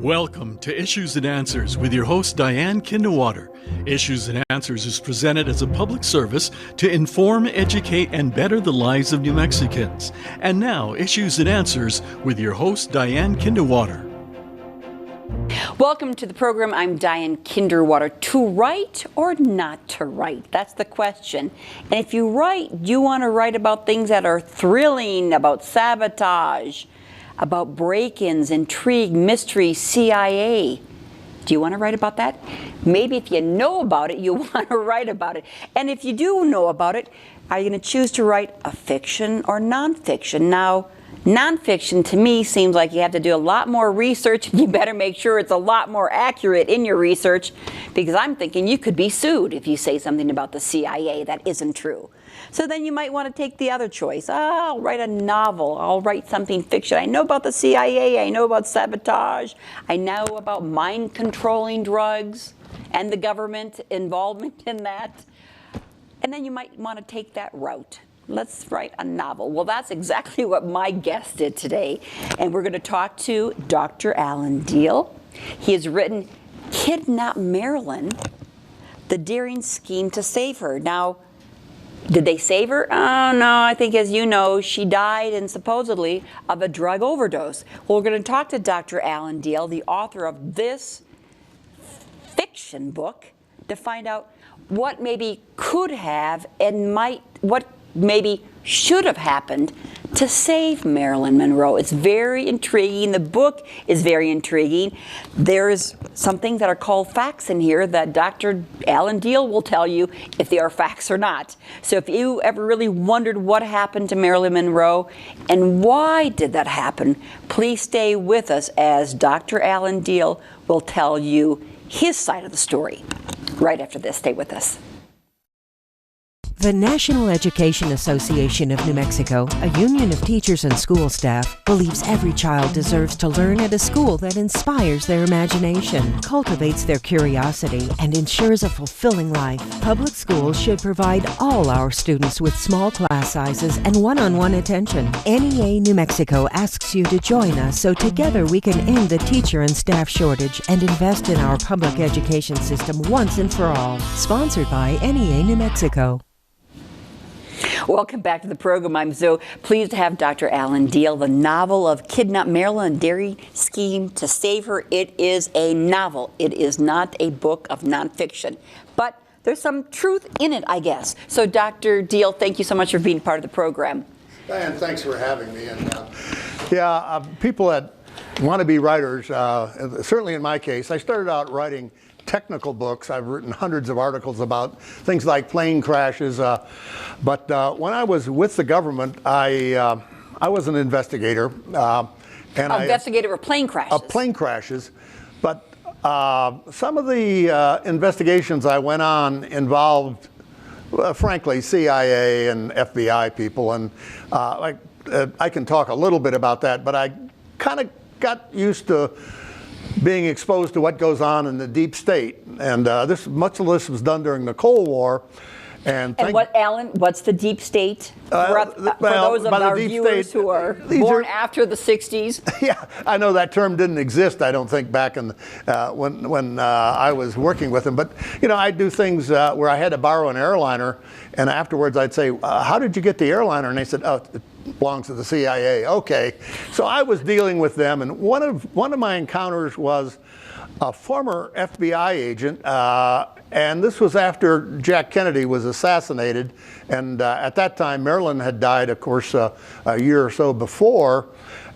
Welcome to Issues and Answers with your host, Diane Kinderwater. Issues and Answers is presented as a public service to inform, educate, and better the lives of New Mexicans. And now, Issues and Answers with your host, Diane Kinderwater. Welcome to the program. I'm Diane Kinderwater. To write or not to write? That's the question. And if you write, you want to write about things that are thrilling, about sabotage, about break-ins, intrigue, mystery, CIA. Do you want to write about that? Maybe if you know about it, you want to write about it. And if you do know about it, are you going to choose to write a fiction or nonfiction? Now, nonfiction to me seems like you have to do a lot more research, and you better make sure it's a lot more accurate in your research, because I'm thinking you could be sued if you say something about the CIA that isn't true. So then you might want to take the other choice. I'll write a novel. I'll write something fiction. I know about the CIA. I know about sabotage. I know about mind-controlling drugs and the government involvement in that. And then you might want to take that route. Let's write a novel. Well, that's exactly what my guest did today. And we're going to talk to Dr. Alan Diehl. He has written Kidnap Marilyn, the daring scheme to save her. Now, did they save her? Oh, no, I think, as you know, she died and supposedly of a drug overdose. Well, we're going to talk to Dr. Alan Diehl, the author of this fiction book, to find out what maybe could have and what maybe should have happened to save Marilyn Monroe. It's very intriguing. The book is very intriguing. There's some things that are called facts in here that Dr. Alan Diehl will tell you if they are facts or not. So if you ever really wondered what happened to Marilyn Monroe and why did that happen, please stay with us as Dr. Alan Diehl will tell you his side of the story. Right after this, stay with us. The National Education Association of New Mexico, a union of teachers and school staff, believes every child deserves to learn at a school that inspires their imagination, cultivates their curiosity, and ensures a fulfilling life. Public schools should provide all our students with small class sizes and one-on-one attention. NEA New Mexico asks you to join us so together we can end the teacher and staff shortage and invest in our public education system once and for all. Sponsored by NEA New Mexico. Welcome back to the program. I'm so pleased to have Dr. Alan Diehl, the novel of Kidnap Marilyn, daring scheme to save her. It is a novel. It is not a book of nonfiction. But there's some truth in it, I guess. So, Dr. Diehl, thank you so much for being part of the program. Diane, thanks for having me. And people that want to be writers, certainly in my case, I started out writing technical books. I've written hundreds of articles about things like plane crashes. But when I was with the government, I was an investigator. Investigator of plane crashes. Of plane crashes. But some of the investigations I went on involved, frankly, CIA and FBI people. And I can talk a little bit about that, but I kind of got used to being exposed to what goes on in the deep state. And much of this was done during the Cold War. And what's the deep state? For those of our viewers who are born after the 60s. Yeah, I know that term didn't exist, I don't think, back in when I was working with them. But, you know, I'd do things where I had to borrow an airliner, and afterwards I'd say, how did you get the airliner? And they said, oh, it belongs to the CIA. Okay. So I was dealing with them, and one of my encounters was a former FBI agent, and this was after Jack Kennedy was assassinated. And at that time, Marilyn had died, of course, a year or so before.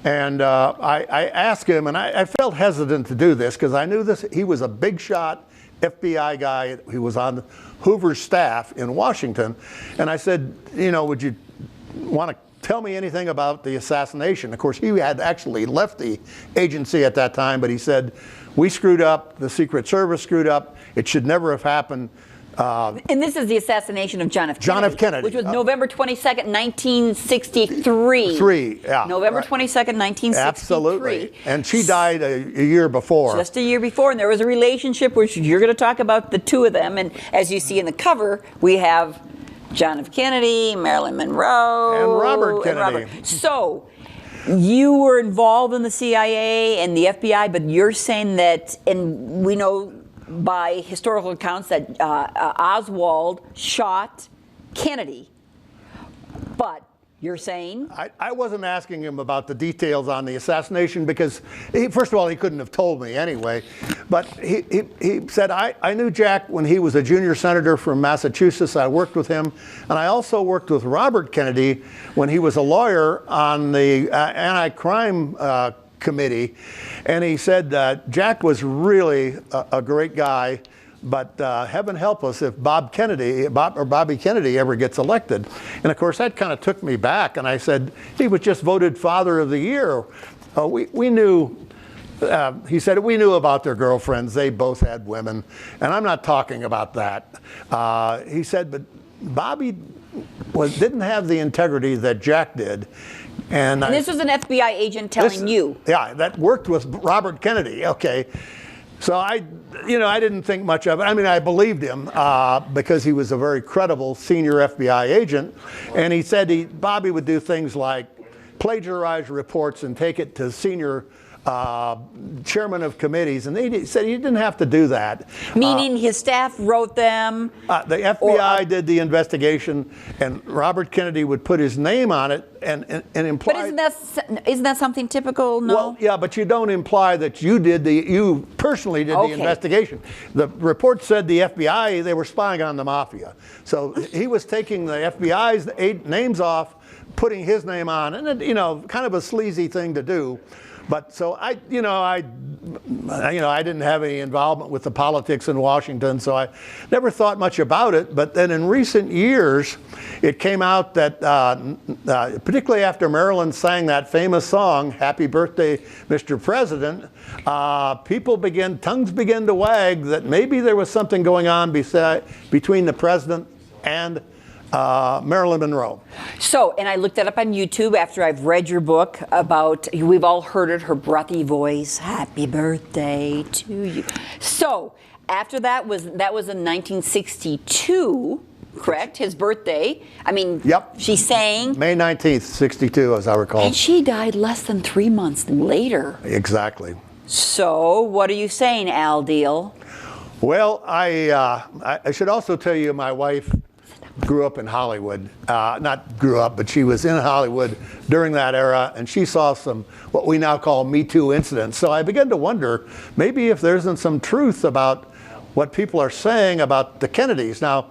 And I asked him, and I felt hesitant to do this because I knew he was a big shot FBI guy. He was on Hoover's staff in Washington. And I said, you know, would you want to tell me anything about the assassination? Of course, he had actually left the agency at that time, but he said, we screwed up, the Secret Service screwed up, it should never have happened. And this is the assassination of John F. Kennedy. John F. Kennedy. Which was November 22nd, 1963. Yeah. November 22nd, 1963. Absolutely. And she died a year before. Just a year before. And there was a relationship, which you're going to talk about the two of them. And as you see in the cover, we have John F. Kennedy, Marilyn Monroe. And Robert Kennedy. So You were involved in the CIA and the FBI, but you're saying that, and we know by historical accounts that Oswald shot Kennedy, but you're saying? I wasn't asking him about the details on the assassination because, first of all, he couldn't have told me anyway. But he said, I knew Jack when he was a junior senator from Massachusetts. I worked with him. And I also worked with Robert Kennedy when he was a lawyer on the anti-crime committee. And he said Jack was really a great guy. But heaven help us if Bobby Kennedy ever gets elected. And of course, that kind of took me back. And I said, he was just voted Father of the Year. We knew, he said, we knew about their girlfriends. They both had women. And I'm not talking about that. He said, but Bobby didn't have the integrity that Jack did. And this was an FBI agent telling you? Yeah, that worked with Robert Kennedy. Okay. So I didn't think much of it. I mean, I believed him because he was a very credible senior FBI agent. And he said Bobby would do things like plagiarize reports and take it to senior chairman of committees. And he said he didn't have to do that. Meaning his staff wrote them? The FBI did the investigation, and Robert Kennedy would put his name on it and imply. But isn't that something typical? No. Well, yeah, but you don't imply that you personally did the investigation. The report said the FBI, they were spying on the mafia. So he was taking the FBI's 8 names off, putting his name on, and kind of a sleazy thing to do. But so I didn't have any involvement with the politics in Washington, so I never thought much about it. But then in recent years, it came out that, particularly after Marilyn sang that famous song, "Happy Birthday, Mr. President," tongues began to wag that maybe there was something going on between the president and Marilyn Monroe. So, and I looked that up on YouTube after I've read your book about, we've all heard it, her breathy voice, happy birthday to you. So, after that was in 1962, correct? His birthday. I mean, yep. She sang. May 19th, 62, as I recall. And she died less than 3 months later. Exactly. So, what are you saying, Al Diehl? Well, I should also tell you my wife grew up in Hollywood. Not grew up, but she was in Hollywood during that era, and she saw some what we now call Me Too incidents. So I began to wonder maybe if there isn't some truth about what people are saying about the Kennedys. Now,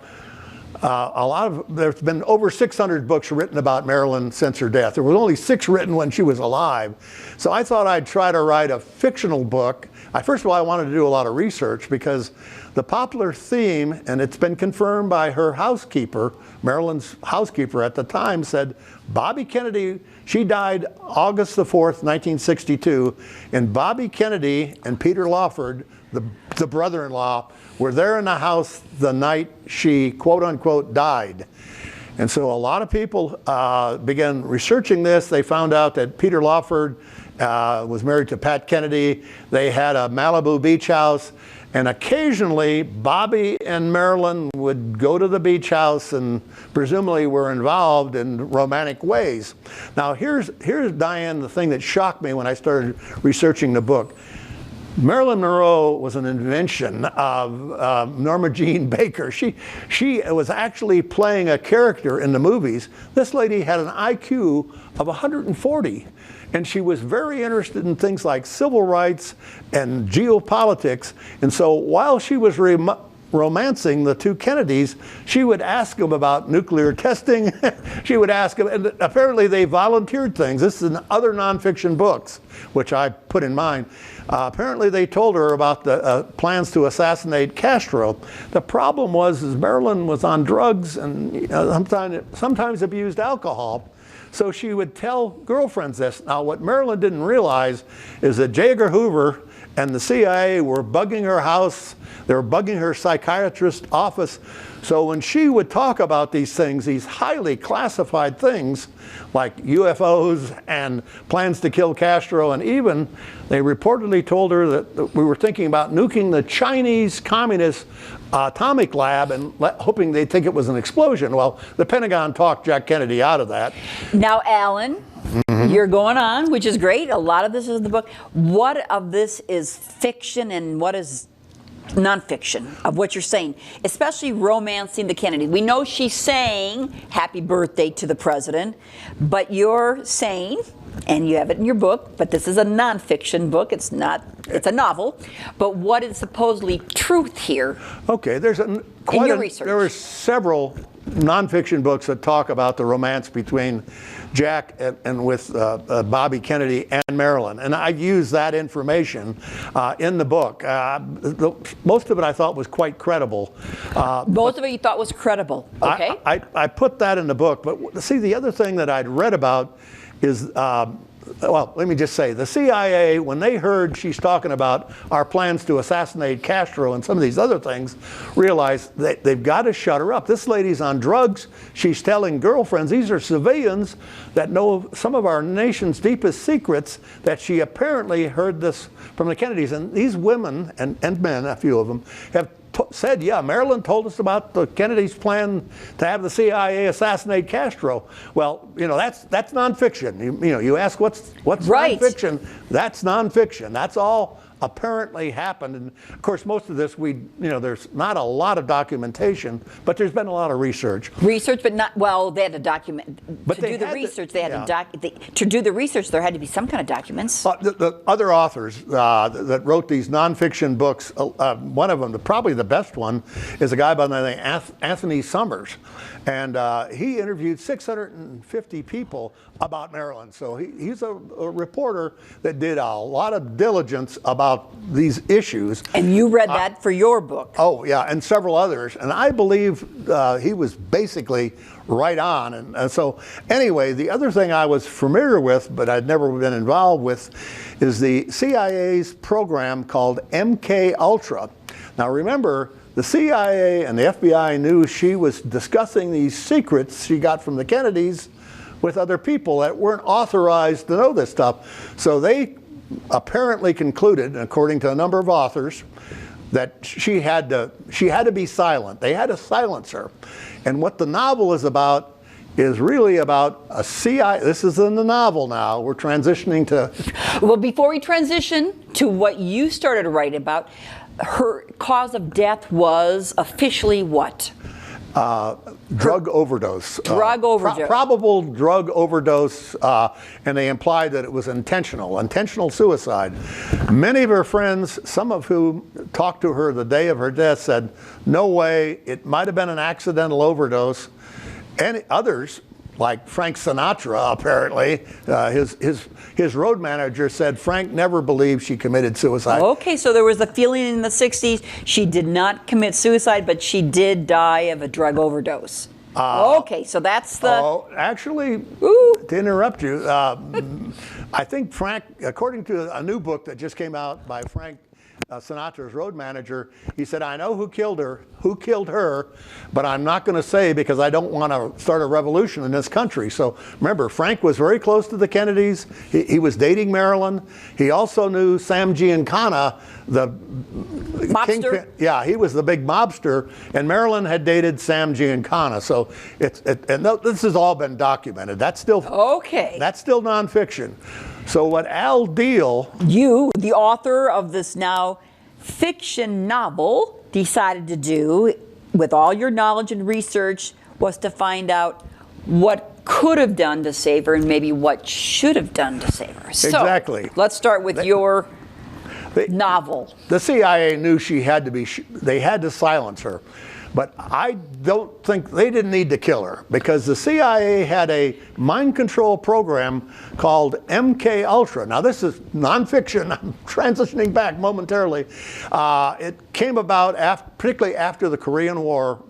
there's been over 600 books written about Marilyn since her death. There was only 6 written when she was alive. So I thought I'd try to write a fictional book. First of all, I wanted to do a lot of research because the popular theme, and it's been confirmed by her housekeeper, Marilyn's housekeeper at the time, said Bobby Kennedy, she died August the 4th, 1962, and Bobby Kennedy and Peter Lawford, the brother-in-law, were there in the house the night she, quote unquote, died. And so a lot of people began researching this. They found out that Peter Lawford was married to Pat Kennedy. They had a Malibu beach house. And occasionally, Bobby and Marilyn would go to the beach house and presumably were involved in romantic ways. Now, here's Diane, the thing that shocked me when I started researching the book. Marilyn Monroe was an invention of Norma Jean Baker. She was actually playing a character in the movies. This lady had an IQ of 140. And she was very interested in things like civil rights and geopolitics. And so while she was romancing the 2 Kennedys, she would ask them about nuclear testing. She would ask them, and apparently they volunteered things. This is in other nonfiction books, which I put in mine. Apparently they told her about the plans to assassinate Castro. The problem was Marilyn was on drugs and sometimes abused alcohol. So she would tell girlfriends this. Now, what Marilyn didn't realize is that J. Edgar Hoover and the CIA were bugging her house. They were bugging her psychiatrist's office So when she would talk about these things, these highly classified things like UFOs and plans to kill Castro, and even they reportedly told her that we were thinking about nuking the Chinese Communist atomic lab and hoping they'd think it was an explosion. Well, the Pentagon talked Jack Kennedy out of that. Now, Alan, you're going on, which is great. A lot of this is in the book. What of this is fiction and what is nonfiction of what you're saying, especially romancing the Kennedy? We know she's saying happy birthday to the president, but you're saying, and you have it in your book, but this is a nonfiction book, it's a novel, but what is supposedly truth here? Okay, there are several nonfiction books that talk about the romance between Jack and with Bobby Kennedy and Marilyn, and I use that information in the book. Most of it I thought was quite credible. Most of it you thought was credible, okay? I put that in the book, but see, the other thing that I'd read about is, well, let me just say, the CIA, when they heard she's talking about our plans to assassinate Castro and some of these other things, realized that they've got to shut her up. This lady's on drugs. She's telling girlfriends, these are civilians that know some of our nation's deepest secrets, that she apparently heard this from the Kennedys. And these women and men, a few of them, have said, yeah, Marilyn told us about the Kennedys' plan to have the CIA assassinate Castro. Well, you know, that's nonfiction. You ask what's right. Nonfiction? That's nonfiction. That's all apparently happened. And of course, most of this there's not a lot of documentation, but there's been a lot of research. Research, but not, well, they had to document. But to do the research, they had to do the research, there had to be some kind of documents. The other authors that wrote these nonfiction books, one of them, probably the best one, is a guy by the name of Anthony Summers. And he interviewed 650 people about Marilyn. So he's a reporter that did a lot of diligence about these issues. And you read that for your book. Oh, yeah, and several others. And I believe he was basically right on. And so anyway, the other thing I was familiar with, but I'd never been involved with, is the CIA's program called MK Ultra. Now remember, the CIA and the FBI knew she was discussing these secrets she got from the Kennedys with other people that weren't authorized to know this stuff. So they apparently concluded, according to a number of authors, that she had to be silent. They had to silence her. And what the novel is about is really about a CIA. This is in the novel now. We're transitioning to... Well, before we transition to what you started to write about, her cause of death was officially what? Drug overdose. Drug overdose. Probable drug overdose, and they implied that it was intentional suicide. Many of her friends, some of whom talked to her the day of her death, said, no way, it might have been an accidental overdose. And others, like Frank Sinatra, apparently, his road manager said Frank never believed she committed suicide. Okay, so there was a feeling in the 60s she did not commit suicide, but she did die of a drug overdose. Okay, so that's the... Oh, actually, to interrupt you, I think Frank, according to a new book that just came out by Frank Sinatra's road manager, he said, I know who killed her, but I'm not going to say because I don't want to start a revolution in this country. So remember, Frank was very close to the Kennedys. He was dating Marilyn. He also knew Sam Giancana, the mobster. Yeah, he was the big mobster, and Marilyn had dated Sam Giancana. So this has all been documented. That's still nonfiction. So what Al Diehl, you, the author of this now fiction novel, decided to do, with all your knowledge and research, was to find out what could have done to save her and maybe what should have done to save her. So, exactly. Let's start with your novel. The CIA knew they had to silence her. But I don't think they didn't need to kill her, because the CIA had a mind control program called MK Ultra. Now this is nonfiction. I'm transitioning back momentarily. It came about particularly after the Korean War.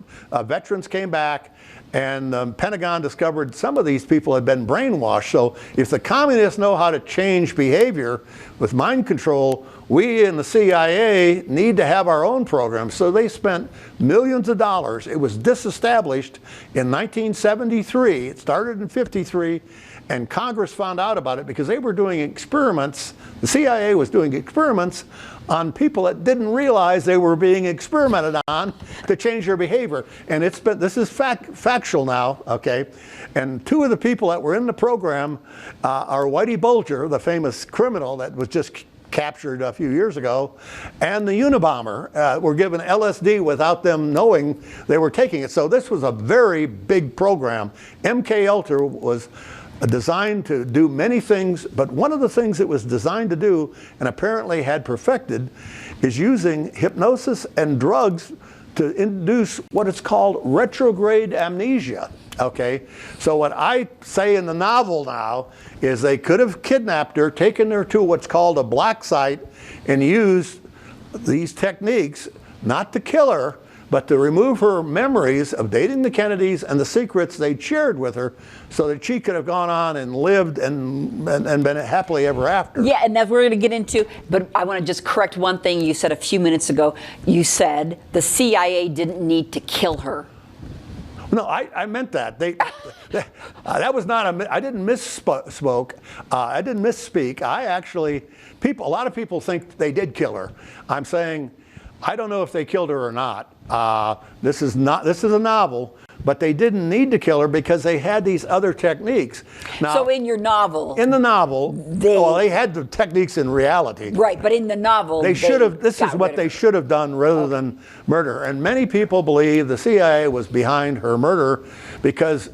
Veterans came back, And the Pentagon discovered some of these people had been brainwashed. So if the communists know how to change behavior with mind control, we in the CIA need to have our own program. So they spent millions of dollars. It was disestablished in 1973. It started in 53. And Congress found out about it because they were doing experiments. The CIA was doing experiments on people that didn't realize they were being experimented on to change their behavior. And this is factual now, okay? And two of the people that were in the program are Whitey Bulger, the famous criminal that was just captured a few years ago, and the Unabomber were given LSD without them knowing they were taking it. So this was a very big program. MK Ultra was designed to do many things, but one of the things it was designed to do, and apparently had perfected, is using hypnosis and drugs to induce what is called retrograde amnesia. Okay, so what I say in the novel now is they could have kidnapped her, taken her to what's called a black site, and used these techniques not to kill her, but to remove her memories of dating the Kennedys and the secrets they shared with her, so that she could have gone on and lived and been happily ever after. Yeah, and that's what we're going to get into. But I want to just correct one thing you said a few minutes ago. You said the CIA didn't need to kill her. No, I meant that. That was not I didn't misspoke. I didn't misspeak. I actually, a lot of people think they did kill her. I'm saying, I don't know if they killed her or not. This is a novel, but they didn't need to kill her because they had these other techniques. Now, so in your novel, they had the techniques in reality. Right, but in the novel, they should have. This is what they should have done rather than murder. And many people believe the CIA was behind her murder because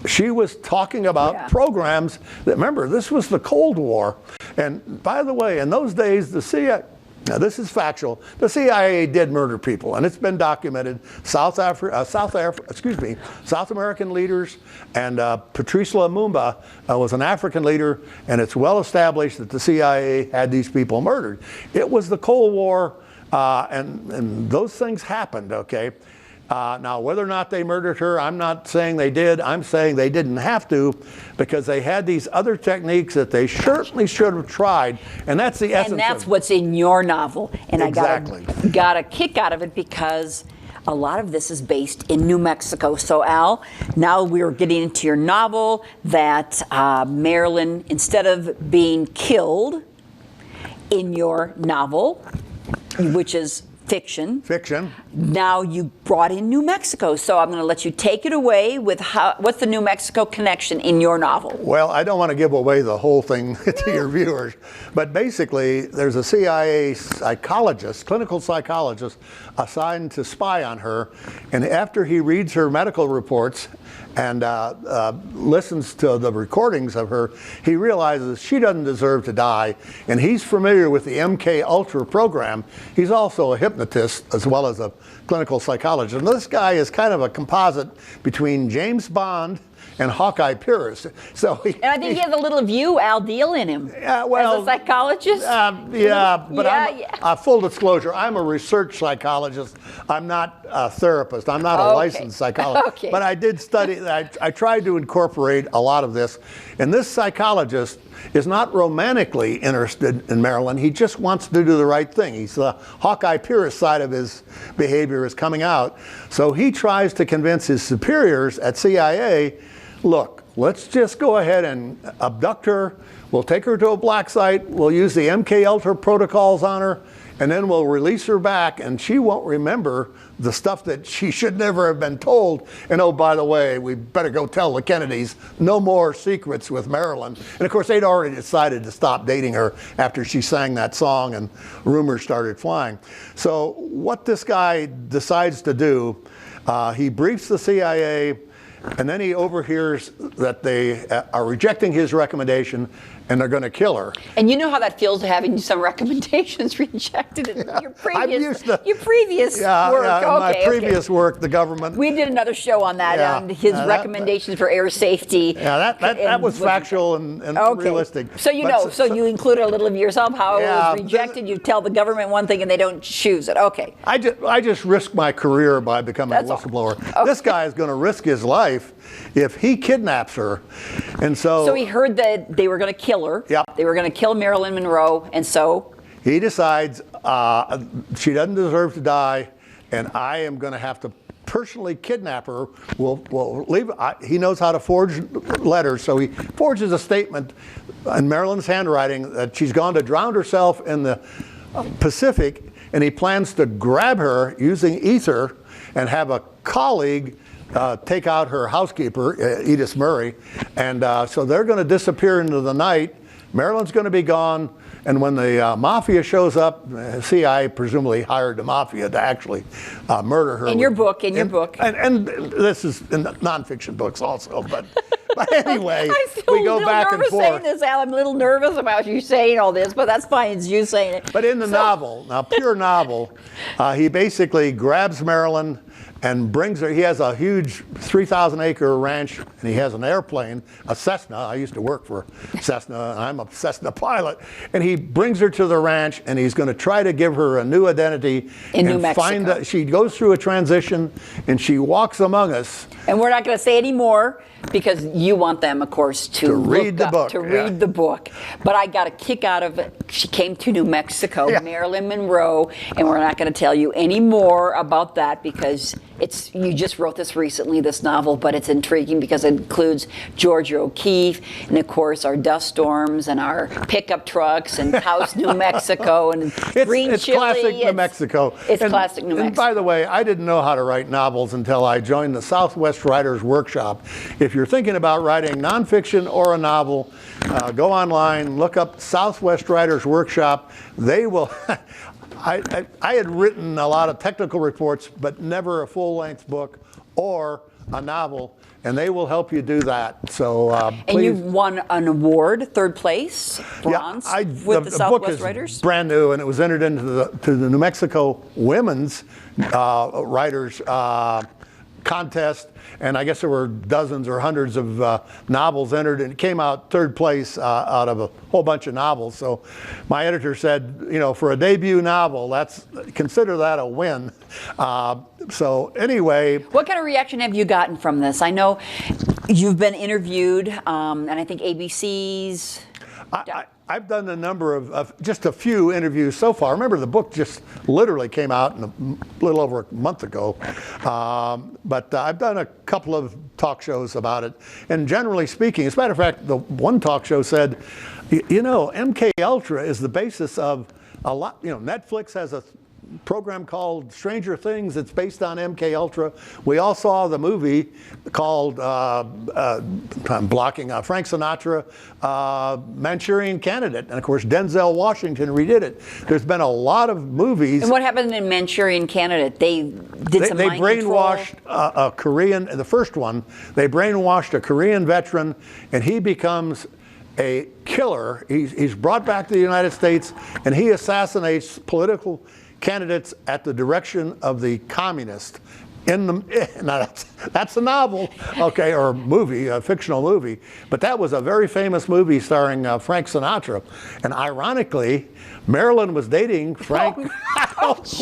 she was talking about programs that, remember, this was the Cold War. And by the way, in those days, the CIA. Now, this is factual. The CIA did murder people, and it's been documented. South American leaders, and Patrice Lumumba was an African leader, and it's well established that the CIA had these people murdered. It was the Cold War, and those things happened, okay? Now, whether or not they murdered her, I'm not saying they did. I'm saying they didn't have to because they had these other techniques that they certainly should have tried, and that's the essence. And that's what's in your novel. And exactly. I got a kick out of it because a lot of this is based in New Mexico. So, Al, now we're getting into your novel that Marilyn, instead of being killed in your novel, which is fiction. Now you brought in New Mexico, so I'm going to let you take it away with what's the New Mexico connection in your novel? Well, I don't want to give away the whole thing to your viewers, but basically there's a CIA psychologist, clinical psychologist, assigned to spy on her, and after he reads her medical reports and listens to the recordings of her, he realizes she doesn't deserve to die, and he's familiar with the MK Ultra program. He's also a hypnotist as well as a clinical psychologist. And this guy is kind of a composite between James Bond and Hawkeye Pierce. So and I think he has a little of you, Al Diehl, in him. Well, as a psychologist. Full disclosure, I'm a research psychologist. I'm not a therapist. I'm not a licensed psychologist. Okay. But I did study. I tried to incorporate a lot of this. And this psychologist is not romantically interested in Marilyn. He just wants to do the right thing. He's the Hawkeye Pierce side of his behavior is coming out. So he tries to convince his superiors at CIA, look, let's just go ahead and abduct her. We'll take her to a black site. We'll use the MK Ultra protocols on her, and then we'll release her back, and she won't remember the stuff that she should never have been told. And oh, by the way, we better go tell the Kennedys no more secrets with Marilyn. And of course, they'd already decided to stop dating her after she sang that song and rumors started flying. So what this guy decides to do, he briefs the CIA, and then he overhears that they are rejecting his recommendation, and they're going to kill her. And you know how that feels, having some recommendations rejected in your previous work. My previous work, the government. We did another show on that, on his recommendations for air safety. Yeah, that was factual and realistic. So you included a little of yourself, how it was rejected. You tell the government one thing and they don't choose it. Okay. I just risked my career by becoming a whistleblower. Okay. This guy is going to risk his life if he kidnaps her. And so he heard that they were going to kill her. Yep. They were going to kill Marilyn Monroe, and so he decides she doesn't deserve to die, and I am going to have to personally kidnap her. We'll leave. He knows how to forge letters, so he forges a statement in Marilyn's handwriting that she's gone to drown herself in the Pacific, and he plans to grab her using ether and have a colleague take out her housekeeper, Edith Murray, and so they're going to disappear into the night. Marilyn's going to be gone, and when the mafia shows up, CIA presumably hired the mafia to actually murder her. In your book. And this is in the nonfiction books also, but anyway, we go back and forth. Saying this, Al. I'm a little nervous about you saying all this, but that's fine. It's you saying it. But in the novel, pure novel, he basically grabs Marilyn and brings her. He has a huge 3,000-acre ranch, and he has an airplane, a Cessna. I used to work for Cessna, and I'm a Cessna pilot. And he brings her to the ranch, and he's going to try to give her a new identity. In New Mexico. She goes through a transition, and she walks among us. And we're not going to say any more because you want them, of course, to read the book. Read the book. But I got a kick out of it. She came to New Mexico, Marilyn Monroe, and we're not going to tell you any more about that because you just wrote this recently, this novel, but it's intriguing because it includes Georgia O'Keeffe and, of course, our dust storms and our pickup trucks and Taos, New Mexico, and green it's chili. Classic New Mexico. It's classic New Mexico. And by the way, I didn't know how to write novels until I joined the Southwest Writers Workshop. If you're thinking about writing nonfiction or a novel, go online, look up Southwest Writers Workshop. They will. I had written a lot of technical reports, but never a full-length book or a novel, and they will help you do that. So and you've won an award, third place, bronze, with the Southwest Writers? Brand new, and it was entered into the New Mexico Women's Writers Contest, and I guess there were dozens or hundreds of novels entered, and it came out third place out of a whole bunch of novels. So my editor said, for a debut novel, consider that a win. So anyway. What kind of reaction have you gotten from this? I know you've been interviewed, and I think ABC's. I've done a number of just a few interviews so far. Remember, the book just literally came out a little over a month ago. But I've done a couple of talk shows about it. And generally speaking, as a matter of fact, the one talk show said, MK Ultra is the basis of a lot. Netflix has a program called Stranger Things. It's based on MK Ultra. We all saw the movie called I'm blocking Frank Sinatra, Manchurian Candidate, and of course Denzel Washington redid it. There's been a lot of movies. And what happened in Manchurian Candidate? They brainwashed a Korean. The first one, they brainwashed a Korean veteran, and he becomes a killer. He's brought back to the United States, and he assassinates political candidates at the direction of the communist. Now that's a novel, okay, or movie, a fictional movie. But that was a very famous movie starring Frank Sinatra. And ironically, Marilyn was dating Frank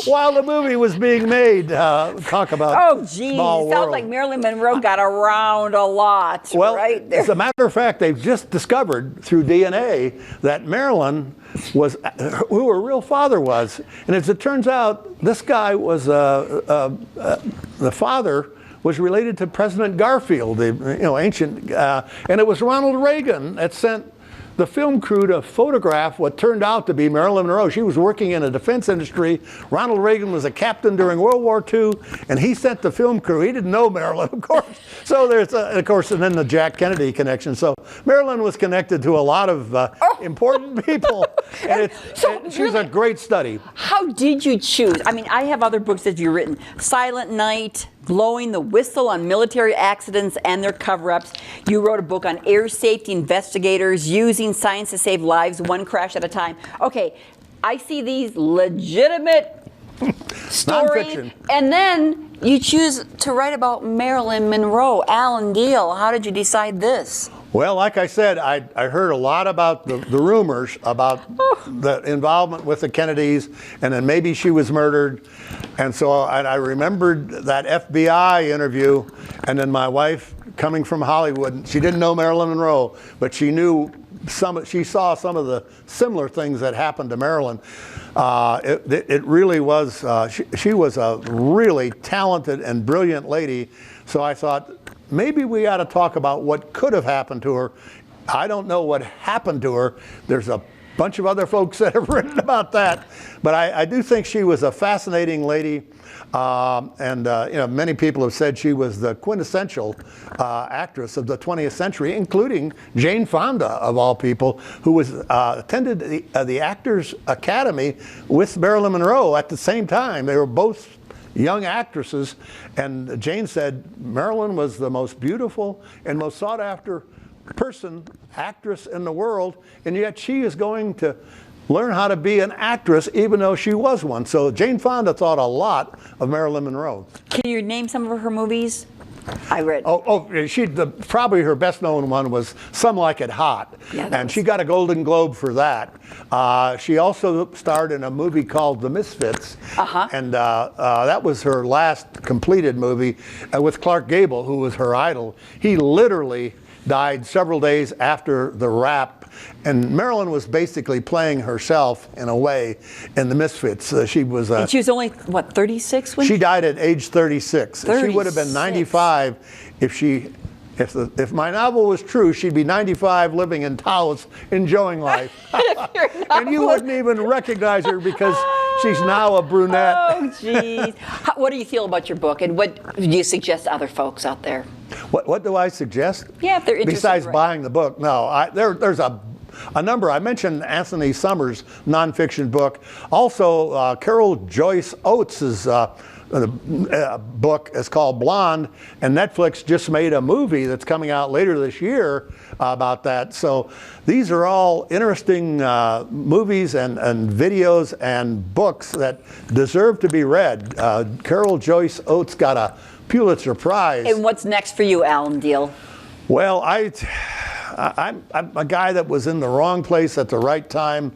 while the movie was being made. Talk about small world. Sounds like Marilyn Monroe got around a lot. Well, right there. As a matter of fact, they've just discovered through DNA that Marilyn was who her real father was. And as it turns out, this guy was the father was related to President Garfield, the ancient, and it was Ronald Reagan that sent the film crew to photograph what turned out to be Marilyn Monroe. She was working in a defense industry. Ronald Reagan was a captain during World War II, and he sent the film crew. He didn't know Marilyn, of course. So there's, and then the Jack Kennedy connection. So Marilyn was connected to a lot of important people, and she's a great study. How did you choose? I mean, I have other books that you've written. Silent Night, blowing the whistle on military accidents and their cover-ups. You wrote a book on air safety investigators using science to save lives, one crash at a time. Okay, I see these legitimate stories, Nonfiction. and then you choose to write about Marilyn Monroe. Alan Diehl, how did you decide this? Well, like I said, I heard a lot about the rumors about the involvement with the Kennedys, and then maybe she was murdered. And so I remembered that FBI interview, and then my wife coming from Hollywood, she didn't know Marilyn Monroe, but she knew she saw some of the similar things that happened to Marilyn. It really was, she was a really talented and brilliant lady. So I thought, maybe we ought to talk about what could have happened to her. I don't know what happened to her. There's a bunch of other folks that have written about that. But I do think she was a fascinating lady. Many people have said she was the quintessential actress of the 20th century, including Jane Fonda, of all people, who was attended the Actors Academy with Marilyn Monroe at the same time. They were both young actresses, and Jane said Marilyn was the most beautiful and most sought-after actress in the world, and yet she is going to learn how to be an actress even though she was one. So Jane Fonda thought a lot of Marilyn Monroe. Can you name some of her movies? I read. Probably her best known one was Some Like It Hot, and she got a Golden Globe for that. She also starred in a movie called The Misfits, and that was her last completed movie with Clark Gable, who was her idol. He literally died several days after the wrap, and Marilyn was basically playing herself in a way in The Misfits. She was and she was only, what, 36 when she died at age 36. She would have been 95 if my novel was true. She'd be 95, living in Taos, enjoying life. And you wouldn't even recognize her because she's now a brunette. Oh, geez. What do you feel about your book, and what do you suggest to other folks out there? What do I suggest? Yeah, if they're interested. Besides buying the book, no. There's a number. I mentioned Anthony Summers' nonfiction book. Also, Carol Joyce Oates' book is called Blonde, and Netflix just made a movie that's coming out later this year about that. So these are all interesting movies and videos and books that deserve to be read. Carol Joyce Oates got a Pulitzer Prize. And what's next for you, Alan Diehl? Well, I'm a guy that was in the wrong place at the right time,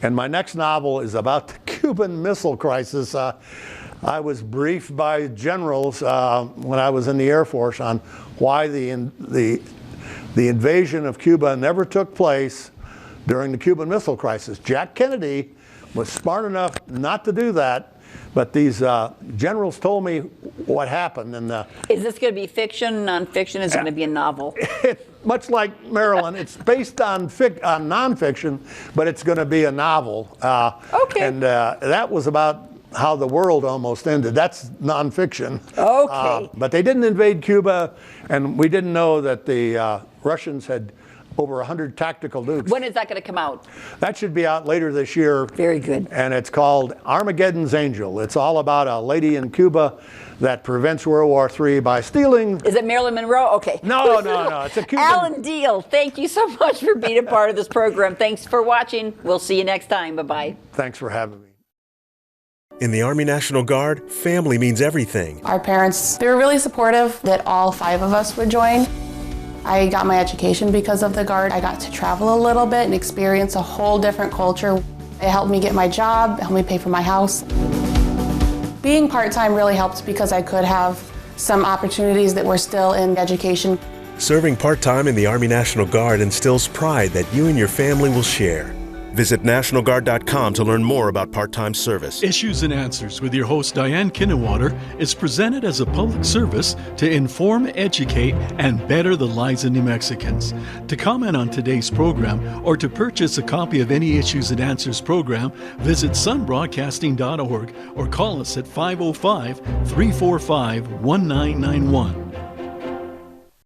and my next novel is about the Cuban Missile Crisis. I was briefed by generals when I was in the Air Force on why the invasion of Cuba never took place during the Cuban Missile Crisis. Jack Kennedy was smart enough not to do that, but these generals told me what happened. And is this going to be fiction, nonfiction? Is it going to be a novel? Much like Marilyn, it's based on nonfiction, but it's going to be a novel. Okay. And that was about how the world almost ended. That's nonfiction. Okay. But they didn't invade Cuba, and we didn't know that the Russians had over 100 tactical nukes. When is that going to come out? That should be out later this year. Very good. And it's called Armageddon's Angel. It's all about a lady in Cuba that prevents World War III by stealing. Is it Marilyn Monroe? Okay. No. It's a Cuban. Alan Diehl, thank you so much for being a part of this program. Thanks for watching. We'll see you next time. Bye-bye. Thanks for having me. In the Army National Guard, family means everything. Our parents, they were really supportive that all 5 of us would join. I got my education because of the Guard. I got to travel a little bit and experience a whole different culture. It helped me get my job, helped me pay for my house. Being part-time really helped because I could have some opportunities that were still in education. Serving part-time in the Army National Guard instills pride that you and your family will share. Visit NationalGuard.com to learn more about part-time service. Issues and Answers with your host Diane Kinnewater is presented as a public service to inform, educate, and better the lives of New Mexicans. To comment on today's program or to purchase a copy of any Issues and Answers program, visit sunbroadcasting.org or call us at 505-345-1991.